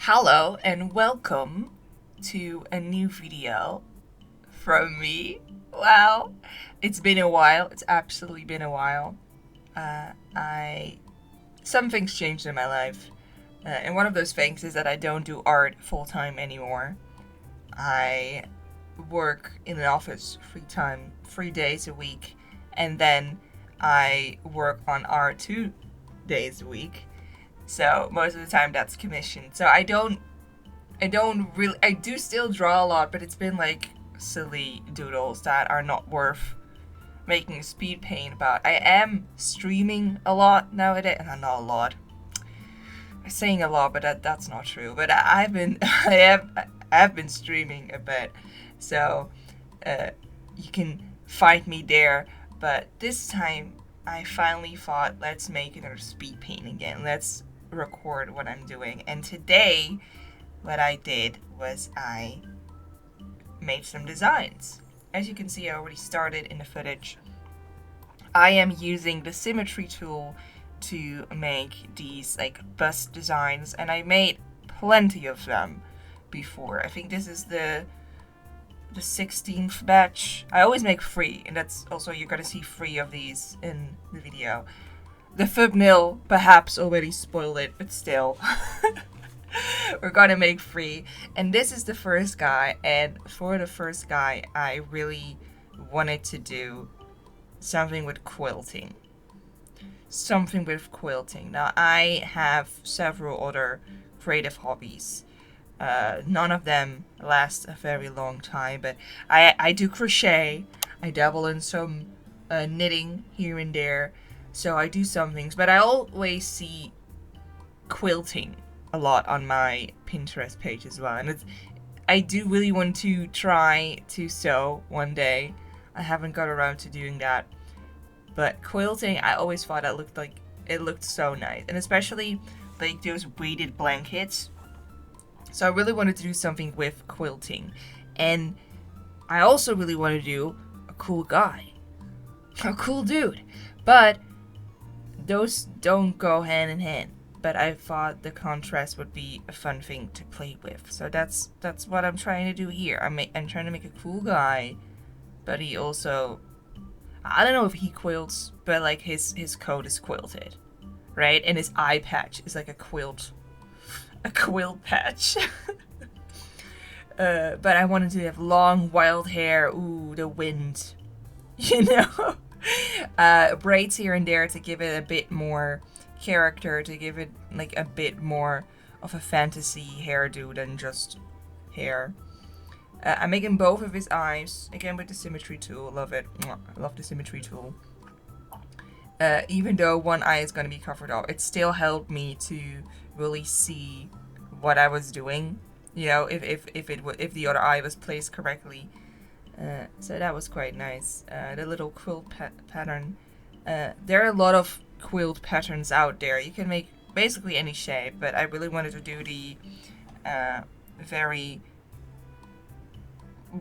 Hello and welcome to a new video from me. Wow, it's been a while. It's absolutely been a while. I Some things changed in my life, and one of those things is that I don't do art full time anymore. I work in an office 3 days a week, and then I work on art 2 days a week. So most of the time that's commissioned. So I do still draw a lot, but it's been like silly doodles that are not worth making a speed paint about. I am streaming a lot nowadays, and not a lot. I'm saying a lot, but that's not true. But I've been, I have been streaming a bit, so you can find me there. But this time, I finally thought, let's make another speed paint again. Let's record what I'm doing. And today, what I did was I made some designs. As you can see, I already started in the footage. I am using the symmetry tool to make these like bust designs, and I made plenty of them before. I think this is the 16th batch. I always make 3, and that's also, you're gonna see 3 of these in the video. The thumbnail perhaps already spoiled it, but still. We're gonna make 3, and this is the first guy. And for the first guy, I really wanted to do something with quilting. Now, I have several other creative hobbies. None of them last a very long time, but I do crochet. I dabble in some knitting here and there. So I do some things, but I always see quilting a lot on my Pinterest page as well. And I do really want to try to sew one day. I haven't got around to doing that. But quilting, I always thought it looked so nice. And especially like those weighted blankets. So I really wanted to do something with quilting. And I also really want to do a cool guy. A cool dude. But those don't go hand in hand. But I thought the contrast would be a fun thing to play with. So that's what I'm trying to do here. I'm trying to make a cool guy, but he also, I don't know if he quilts, but like his coat is quilted, right? And his eye patch is like a quilt patch. But I wanted to have long wild hair. Ooh, the wind, you know. Braids here and there to give it a bit more character, to give it like a bit more of a fantasy hairdo than just hair. I'm making both of his eyes again with the symmetry tool. Love it. I love the symmetry tool. Even though one eye is going to be covered up, it still helped me to really see what I was doing. You know, if the other eye was placed correctly. So that was quite nice. The little quilt pattern. There are a lot of quilt patterns out there. You can make basically any shape, but I really wanted to do the very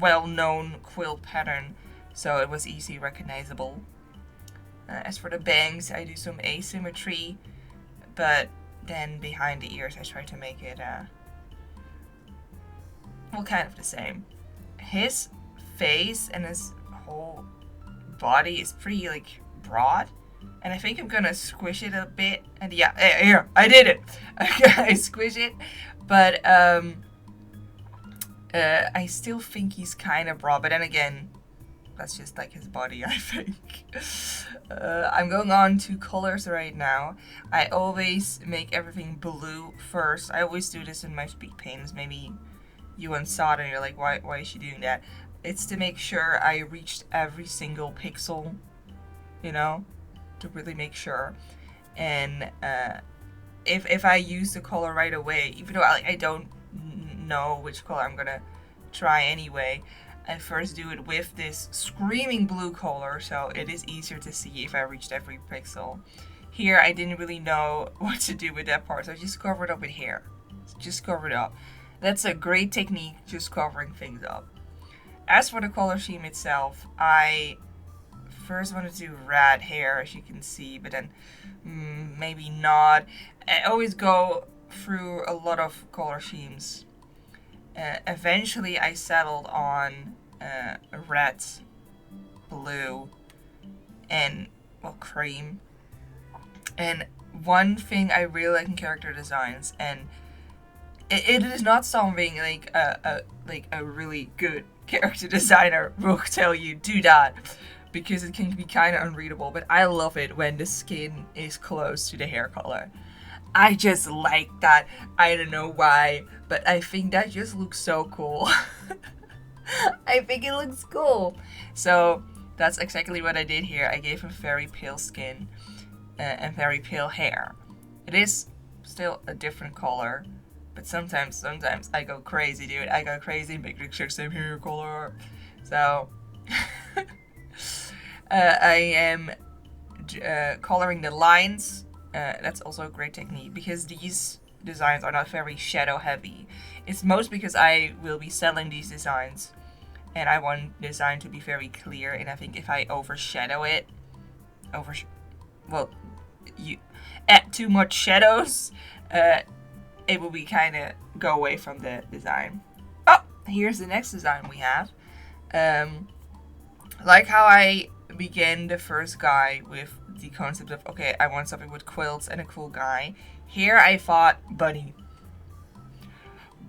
well-known quilt pattern, so it was easy recognizable. As for the bangs, I do some asymmetry, but then behind the ears I try to make it well, kind of the same. His face and his whole body is pretty like broad, and I think I'm gonna squish it a bit. And yeah, here, I did it. I squish it, but I still think he's kind of broad. But then again, that's just like his body, I think. I'm going on to colors right now. I always make everything blue first. I always do this in my speed paints. Maybe you once saw it and you're like, why is she doing that? It's to make sure I reached every single pixel, you know, to really make sure. And if I use the color right away, even though I don't know which color I'm gonna try anyway, I first do it with this screaming blue color, so it is easier to see if I reached every pixel. Here I didn't really know what to do with that part, so I just covered up with hair. Just cover it up. That's a great technique, just covering things up. As for the color scheme itself, I first wanted to do rat hair, as you can see, but then maybe not. I always go through a lot of color schemes. Eventually I settled on red, blue, and, well, cream. And one thing I really like in character designs, and it is not something like a really good character designer will tell you do that, because it can be kind of unreadable, but I love it when the skin is close to the hair color. I just like that. I don't know why, but I think that just looks so cool. I think it looks cool. So that's exactly what I did here. I gave him very pale skin and very pale hair. It is still a different color, but sometimes I go crazy, dude. I go crazy, make the exact same hair color. So I am coloring the lines. That's also a great technique, because these designs are not very shadow heavy. It's most because I will be selling these designs, and I want the design to be very clear, and I think if I overshadow it, you add too much shadows, it will be kind of go away from the design. Oh, here's the next design we have. Like how I began the first guy with the concept of, okay, I want something with quilts and a cool guy. Here I thought bunny,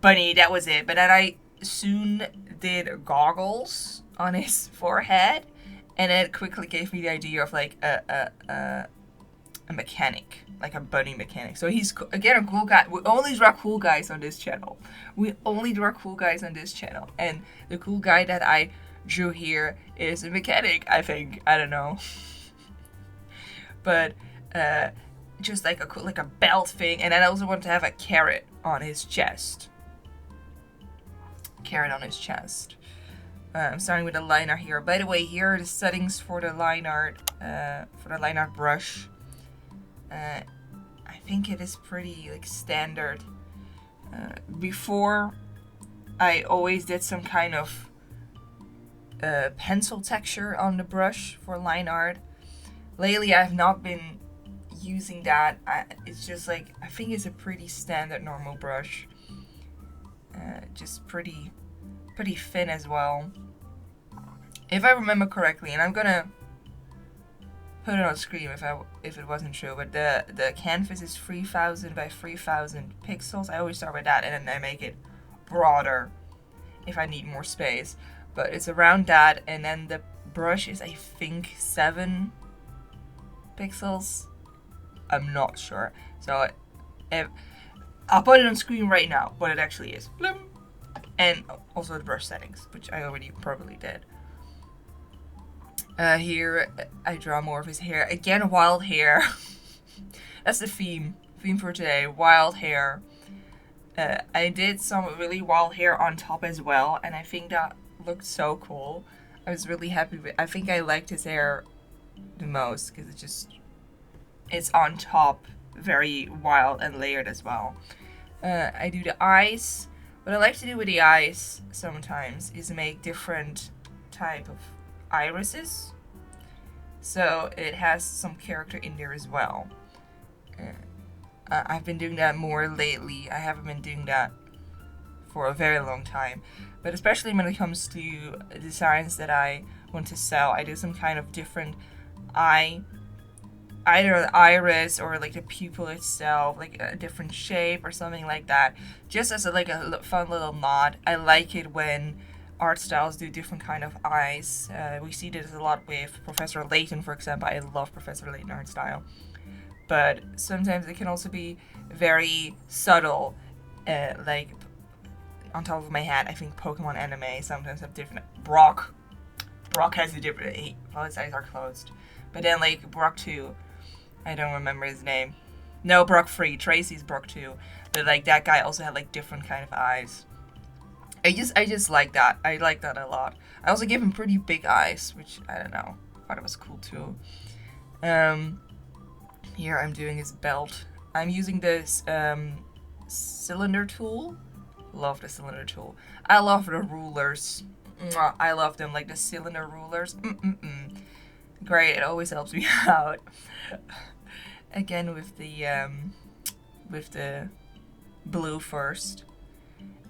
that was it. But then I soon did goggles on his forehead, and it quickly gave me the idea of like a mechanic, like a bunny mechanic. So he's again a cool guy. We only draw cool guys on this channel. And the cool guy that I drew here is a mechanic, I think. I don't know. But just like a belt thing, and then I also want to have a carrot on his chest. I'm starting with the line art here. By the way, here are the settings for the line art brush. I think it is pretty like standard. Before, I always did some kind of pencil texture on the brush for line art. Lately, I've not been using that. It's just like, I think it's a pretty standard normal brush. Just pretty thin as well. If I remember correctly, and I'm gonna put it on screen if it wasn't true, but the canvas is 3000 by 3000 pixels. I always start with that, and then I make it broader if I need more space. But it's around that, and then the brush is, I think, 7 pixels. I'm not sure. So I'll put it on screen right now, what it actually is. Blim. And also the brush settings, which I already probably did. Here I draw more of his hair. Again, wild hair. That's the theme for today, wild hair. I did some really wild hair on top as well, and I think that looked so cool. I was really happy with. I think I liked his hair the most because it's on top, very wild and layered as well. I do the eyes. What I like to do with the eyes sometimes is make different type of irises, so it has some character in there as well. I've been doing that more lately. I haven't been doing that for a very long time, but especially when it comes to designs that I want to sell, I do some kind of different eye, either an iris or like the pupil itself, like a different shape or something like that, just as a fun little nod. I like it when art styles do different kind of eyes. We see this a lot with Professor Layton, for example. I love Professor Layton art style, but sometimes it can also be very subtle. Like on top of my head, I think Pokemon anime sometimes have different. Brock has a different. Well, his eyes are closed, but then like Brock 2, I don't remember his name. No, Brock 3. Tracy's Brock 2, but like that guy also had like different kind of eyes. I just like that. I like that a lot. I also gave him pretty big eyes, which I don't know. Thought it was cool too. Here I'm doing his belt. I'm using this cylinder tool. Love the cylinder tool. I love the rulers. Mwah, I love them, like the cylinder rulers. Great, it always helps me out. Again with the blue first.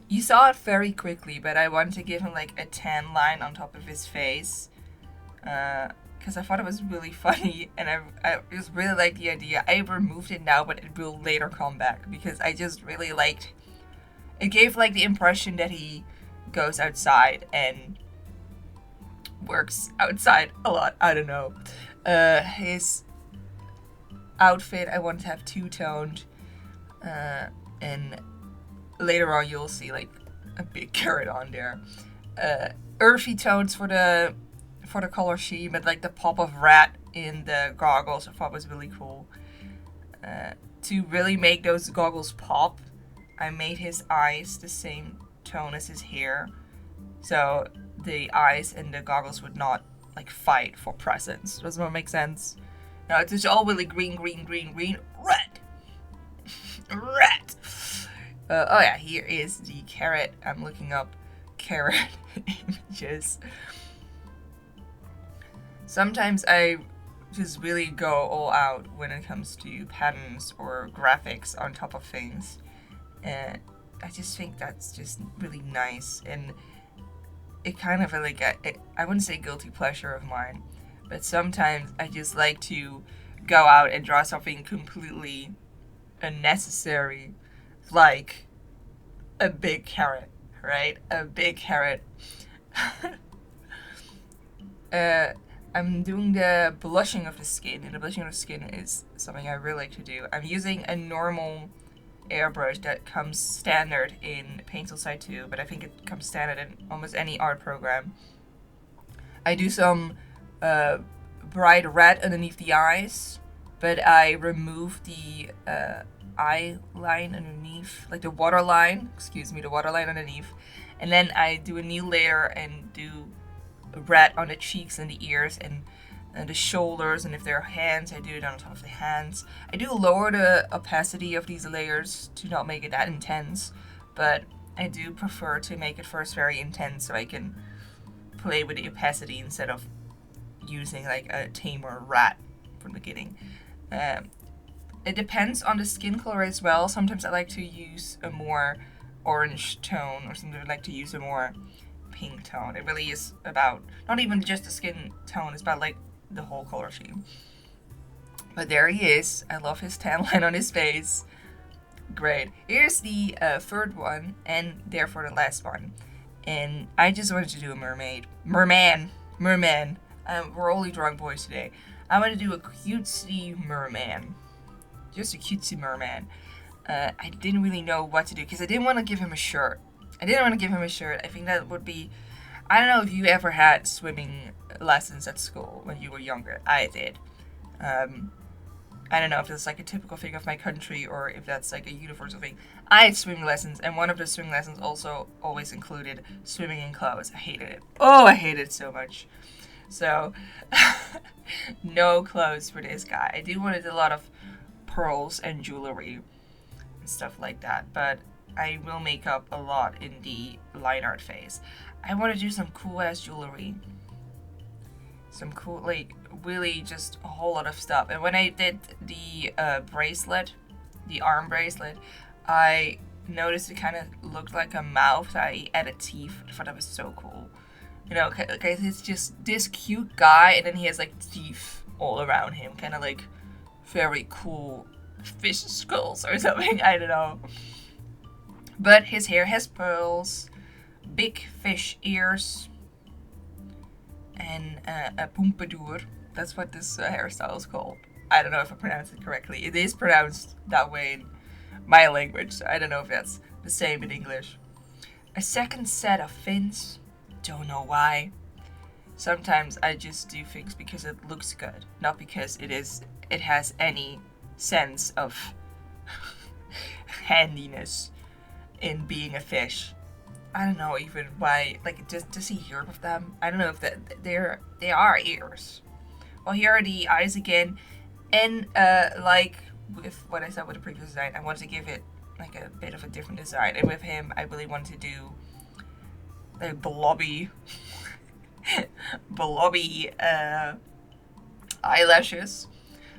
You saw it very quickly, but I wanted to give him like a tan line on top of his face. Because I thought it was really funny, and I just really liked the idea. I removed it now, but it will later come back, because I just really liked... It gave like the impression that he goes outside and works outside a lot. I don't know. His outfit I want to have two-toned, and later on you'll see like a big carrot on there. Earthy tones for the color scheme, but like the pop of red in the goggles I thought was really cool. To really make those goggles pop, I made his eyes the same tone as his hair, so the eyes and the goggles would not like fight for presence. Doesn't that make sense? No, it's just all really green, red. Red. Oh yeah, here is the carrot. I'm looking up carrot images. Sometimes I just really go all out when it comes to patterns or graphics on top of things. And I just think that's just really nice. And it kind of like, I wouldn't say guilty pleasure of mine, but sometimes I just like to go out and draw something completely unnecessary, like a big carrot, right? A big carrot. I'm doing the blushing of the skin, and the blushing of the skin is something I really like to do. I'm using a normal airbrush that comes standard in Paint Toolside 2, but I think it comes standard in almost any art program. I do some bright red underneath the eyes, but I remove the eye line underneath, like the waterline underneath, and then I do a new layer and do red on the cheeks and the ears and the shoulders, and if there are hands, I do it on top of the hands. I do lower the opacity of these layers to not make it that intense, but I do prefer to make it first very intense so I can play with the opacity instead of using like a tamer rat from the beginning. It depends on the skin color as well. Sometimes I like to use a more orange tone, or sometimes I like to use a more pink tone. It really is about not even just the skin tone, it's about like the whole color scheme. But there he is. I love his tan line on his face. Great. Here's the third one, and therefore the last one. And I just wanted to do a merman. We're only drawing boys today. I want to do a cutesy merman. Just a cutesy merman. I didn't really know what to do because I didn't want to give him a shirt. I think that would be... I don't know if you ever had swimming lessons at school when you were younger. I did. I don't know if that's like a typical thing of my country or if that's like a universal thing. I had swimming lessons, and one of the swimming lessons also always included swimming in clothes. I hated it. Oh, I hated it so much. So, no clothes for this guy. I do wanted a lot of pearls and jewelry and stuff like that, but I will make up a lot in the line art phase. I want to do some cool ass jewelry. Some cool, like, really just a whole lot of stuff. And when I did the bracelet, the arm bracelet, I noticed it kind of looked like a mouth. I added teeth. I thought that was so cool. You know, because it's just this cute guy, and then he has like teeth all around him, kind of like very cool fish skulls or something. I don't know. But his hair has pearls, big fish ears, and a pompadour. That's what this hairstyle is called. I don't know if I pronounced it correctly. It is pronounced that way in my language, so I don't know if that's the same in English. A second set of fins. Don't know why. Sometimes I just do things because it looks good, not because it has any sense of handiness in being a fish. I don't know even why. Like, does he hear of them? I don't know if they are ears. Well, here are the eyes again, and like with what I said with the previous design, I wanted to give it like a bit of a different design. And with him, I really wanted to do like blobby eyelashes.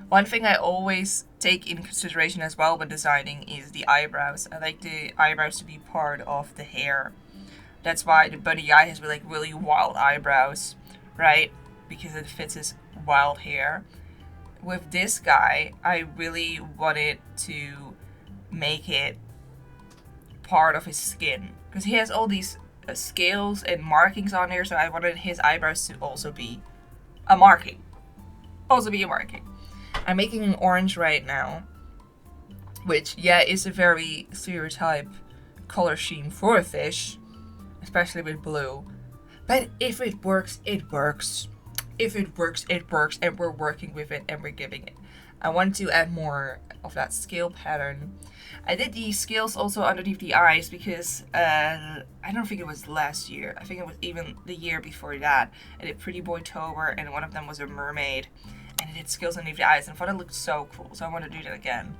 One thing I always take in consideration as well when designing is the eyebrows. I like the eyebrows to be part of the hair. That's why the bunny guy has really wild eyebrows, right? Because it fits his wild hair. With this guy, I really wanted to make it part of his skin, because he has all these scales and markings on there, so I wanted his eyebrows to also be a marking. I'm making an orange right now, which, yeah, is a very stereotype color scheme for a fish, especially with blue. But if it works, it works. If it works, it works, and we're working with it and we're giving it. I want to add more of that scale pattern. I did the scales also underneath the eyes because I don't think it was last year. I think it was even the year before that. I did Pretty Boy Tober, and one of them was a mermaid, and I did scales underneath the eyes, and I thought it looked so cool, so I want to do that again.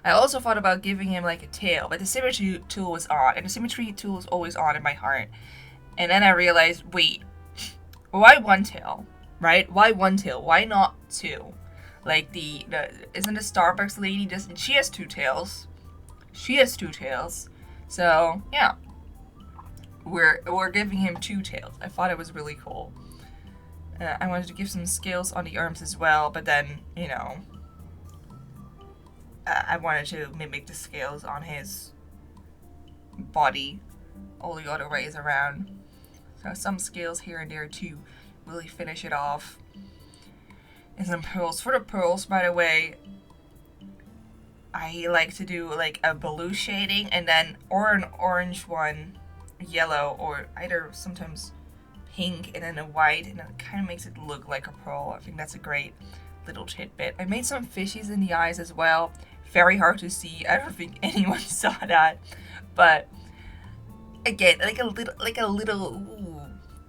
I also thought about giving him like a tail, but the symmetry tool was on, and the symmetry tool is always on in my heart. And then I realized, wait, why one tail, right? Why one tail? Why not two? Like isn't the Starbucks lady she has two tails? She has two tails. So yeah, we're giving him two tails. I thought it was really cool. I wanted to give some scales on the arms as well, but then, you know, I wanted to mimic the scales on his body all the other ways around. So some scales here and there to really finish it off. And some pearls. For the pearls, by the way, I like to do like a blue shading and then or an orange one, yellow, or either sometimes pink and then a white, and it kind of makes it look like a pearl. I think that's a great little tidbit. I made some fishies in the eyes as well. Very hard to see. I don't think anyone saw that, but again, like a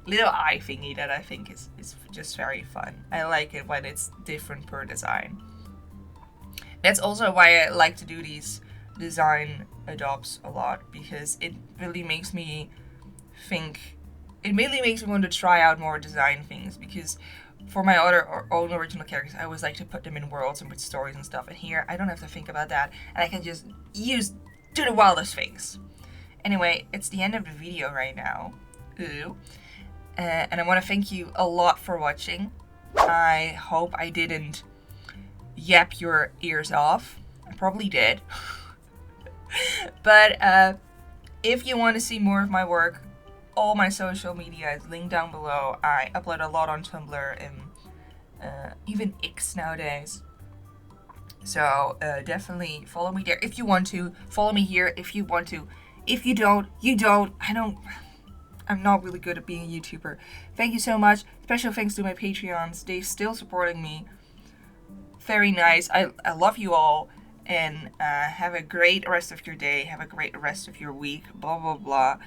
little eye thingy that I think is just very fun. I like it when it's different per design. That's also why I like to do these design adopts a lot, because it really makes me think. It really makes me want to try out more design things, because for my own original characters, I always like to put them in worlds and with stories and stuff. And here, I don't have to think about that, and I can just do the wildest things. Anyway, it's the end of the video right now. Ooh. And I want to thank you a lot for watching. I hope I didn't yap your ears off. I probably did. But if you want to see more of my work, all my social media is linked down below. I upload a lot on Tumblr and even X nowadays. So definitely follow me there if you want to. Follow me here if you want to. If you don't, you don't. I'm not really good at being a YouTuber. Thank you so much. Special thanks to my Patreons. They're still supporting me. Very nice. I love you all. And have a great rest of your day. Have a great rest of your week. Blah, blah, blah.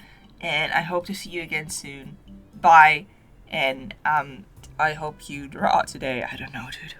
And I hope to see you again soon. Bye. And I hope you draw today. I don't know, dude.